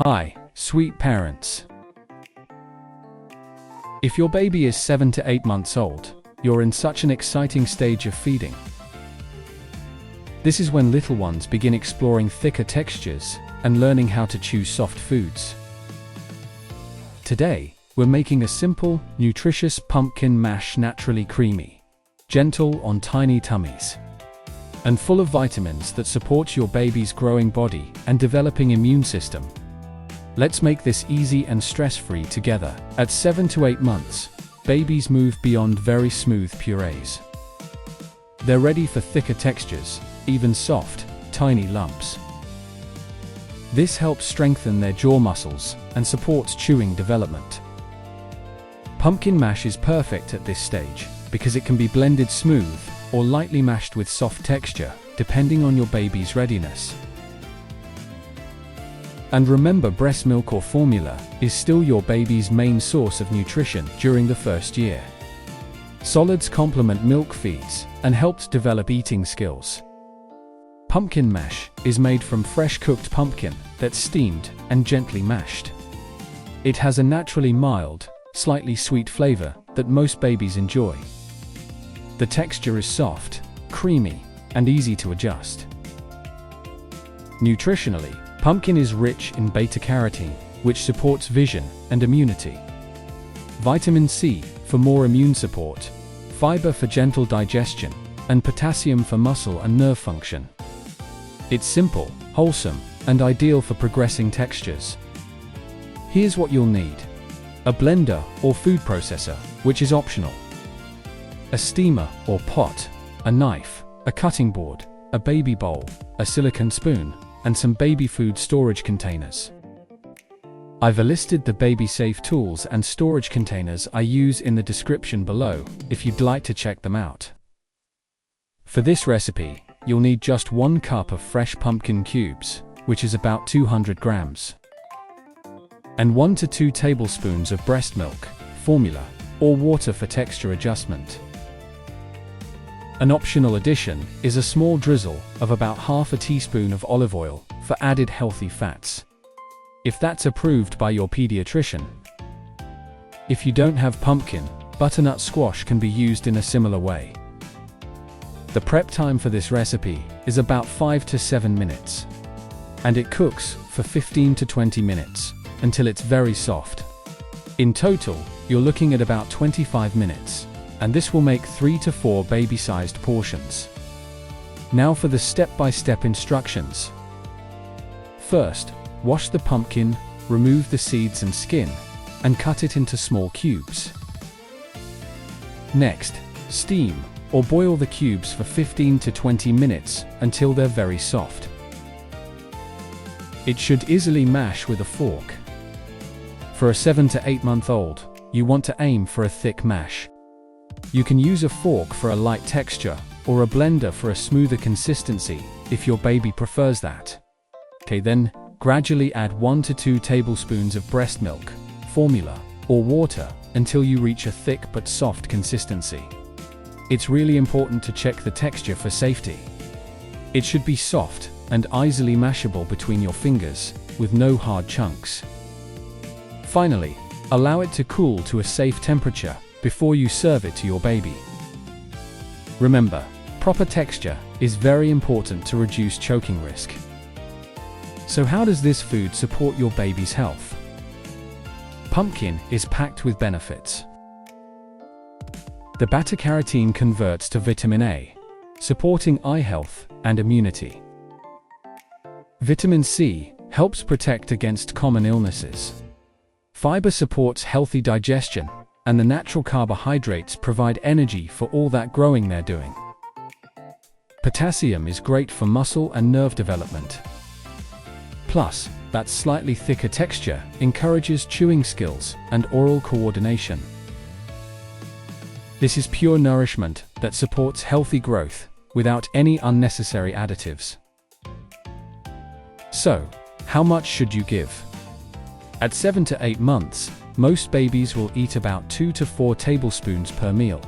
Hi, sweet parents. If your baby is 7 to 8 months old, you're in such an exciting stage of feeding. This is when little ones begin exploring thicker textures and learning how to choose soft foods. Today, we're making a simple, nutritious pumpkin mash, naturally creamy, gentle on tiny tummies, and full of vitamins that support your baby's growing body and developing immune system. Let's make this easy and stress-free together. At 7 to 8 months, babies move beyond very smooth purees. They're ready for thicker textures, even soft, tiny lumps. This helps strengthen their jaw muscles and supports chewing development. Pumpkin mash is perfect at this stage because it can be blended smooth or lightly mashed with soft texture, depending on your baby's readiness. And remember, breast milk or formula is still your baby's main source of nutrition during the first year. Solids complement milk feeds and helps develop eating skills. Pumpkin mash is made from fresh cooked pumpkin that's steamed and gently mashed. It has a naturally mild, slightly sweet flavor that most babies enjoy. The texture is soft, creamy, and easy to adjust. Nutritionally, pumpkin is rich in beta-carotene, which supports vision and immunity. Vitamin C for more immune support, fiber for gentle digestion, and potassium for muscle and nerve function. It's simple, wholesome, and ideal for progressing textures. Here's what you'll need: a blender or food processor, which is optional, a steamer or pot, a knife, a cutting board, a baby bowl, a silicone spoon, and some baby food storage containers. I've listed the baby-safe tools and storage containers I use in the description below if you'd like to check them out. For this recipe, you'll need just 1 cup of fresh pumpkin cubes, which is about 200 grams, and 1 to 2 tablespoons of breast milk, formula, or water for texture adjustment. An optional addition is a small drizzle of about half a teaspoon of olive oil for added healthy fats, if that's approved by your pediatrician. If you don't have pumpkin, butternut squash can be used in a similar way. The prep time for this recipe is about 5 to 7 minutes, and it cooks for 15 to 20 minutes until it's very soft. In total, you're looking at about 25 minutes. And this will make 3 to 4 baby-sized portions. Now for the step-by-step instructions. First, wash the pumpkin, remove the seeds and skin, and cut it into small cubes. Next, steam or boil the cubes for 15 to 20 minutes until they're very soft. It should easily mash with a fork. For a 7 to 8 month old, you want to aim for a thick mash. You can use a fork for a light texture or a blender for a smoother consistency if your baby prefers that. Okay, then gradually add 1 to 2 tablespoons of breast milk, formula, or water until you reach a thick but soft consistency. It's really important to check the texture for safety. It should be soft and easily mashable between your fingers with no hard chunks. Finally, allow it to cool to a safe temperature before you serve it to your baby. Remember, proper texture is very important to reduce choking risk. So how does this food support your baby's health? Pumpkin is packed with benefits. The beta-carotene converts to vitamin A, supporting eye health and immunity. Vitamin C helps protect against common illnesses. Fiber supports healthy digestion, and the natural carbohydrates provide energy for all that growing they're doing. Potassium is great for muscle and nerve development. Plus, that slightly thicker texture encourages chewing skills and oral coordination. This is pure nourishment that supports healthy growth without any unnecessary additives. So, how much should you give? At 7 to 8 months, most babies will eat about 2 to 4 tablespoons per meal.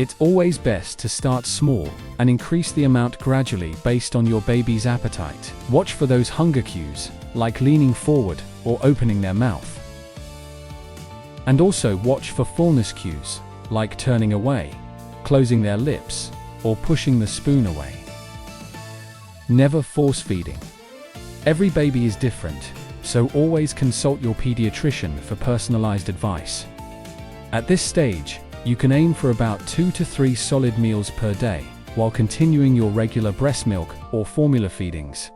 It's always best to start small and increase the amount gradually based on your baby's appetite. Watch for those hunger cues, like leaning forward or opening their mouth. And also watch for fullness cues, like turning away, closing their lips, or pushing the spoon away. Never force feeding. Every baby is different, so always consult your pediatrician for personalized advice. At this stage, you can aim for about 2 to 3 solid meals per day, while continuing your regular breast milk or formula feedings.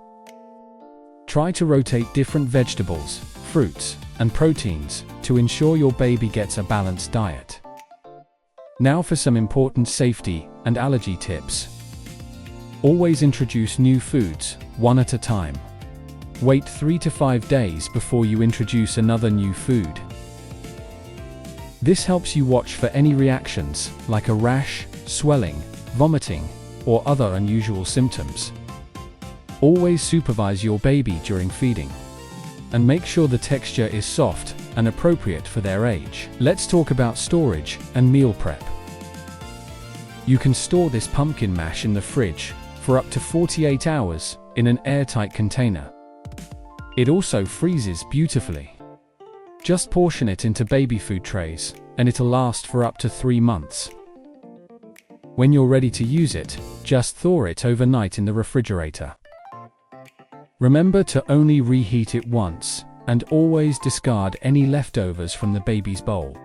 Try to rotate different vegetables, fruits, and proteins to ensure your baby gets a balanced diet. Now for some important safety and allergy tips. Always introduce new foods, one at a time. Wait 3 to 5 days before you introduce another new food. This helps you watch for any reactions, like a rash, swelling, vomiting, or other unusual symptoms. Always supervise your baby during feeding, and make sure the texture is soft and appropriate for their age. Let's talk about storage and meal prep. You can store this pumpkin mash in the fridge for up to 48 hours in an airtight container. It also freezes beautifully. Just portion it into baby food trays, and it'll last for up to 3 months. When you're ready to use it, just thaw it overnight in the refrigerator. Remember to only reheat it once, and always discard any leftovers from the baby's bowl.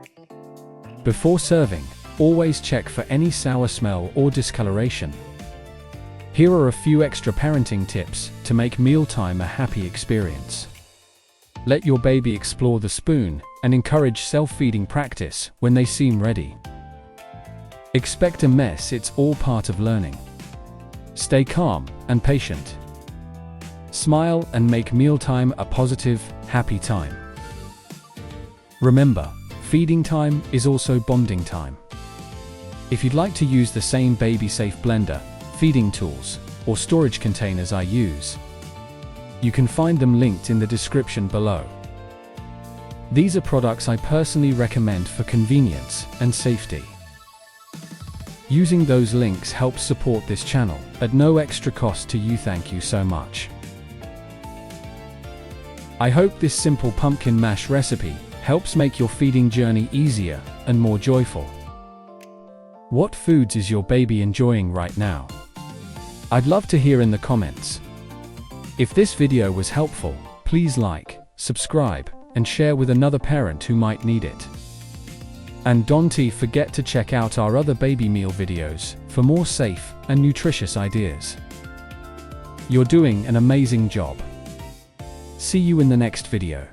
Before serving, always check for any sour smell or discoloration. Here are a few extra parenting tips to make mealtime a happy experience. Let your baby explore the spoon and encourage self-feeding practice when they seem ready. Expect a mess, it's all part of learning. Stay calm and patient. Smile and make mealtime a positive, happy time. Remember, feeding time is also bonding time. If you'd like to use the same baby-safe blender, feeding tools, or storage containers I use, you can find them linked in the description below. These are products I personally recommend for convenience and safety. Using those links helps support this channel at no extra cost to you. Thank you so much. I hope this simple pumpkin mash recipe helps make your feeding journey easier and more joyful. What foods is your baby enjoying right now? I'd love to hear in the comments. If this video was helpful, please like, subscribe, and share with another parent who might need it. And don't forget to check out our other baby meal videos for more safe and nutritious ideas. You're doing an amazing job. See you in the next video.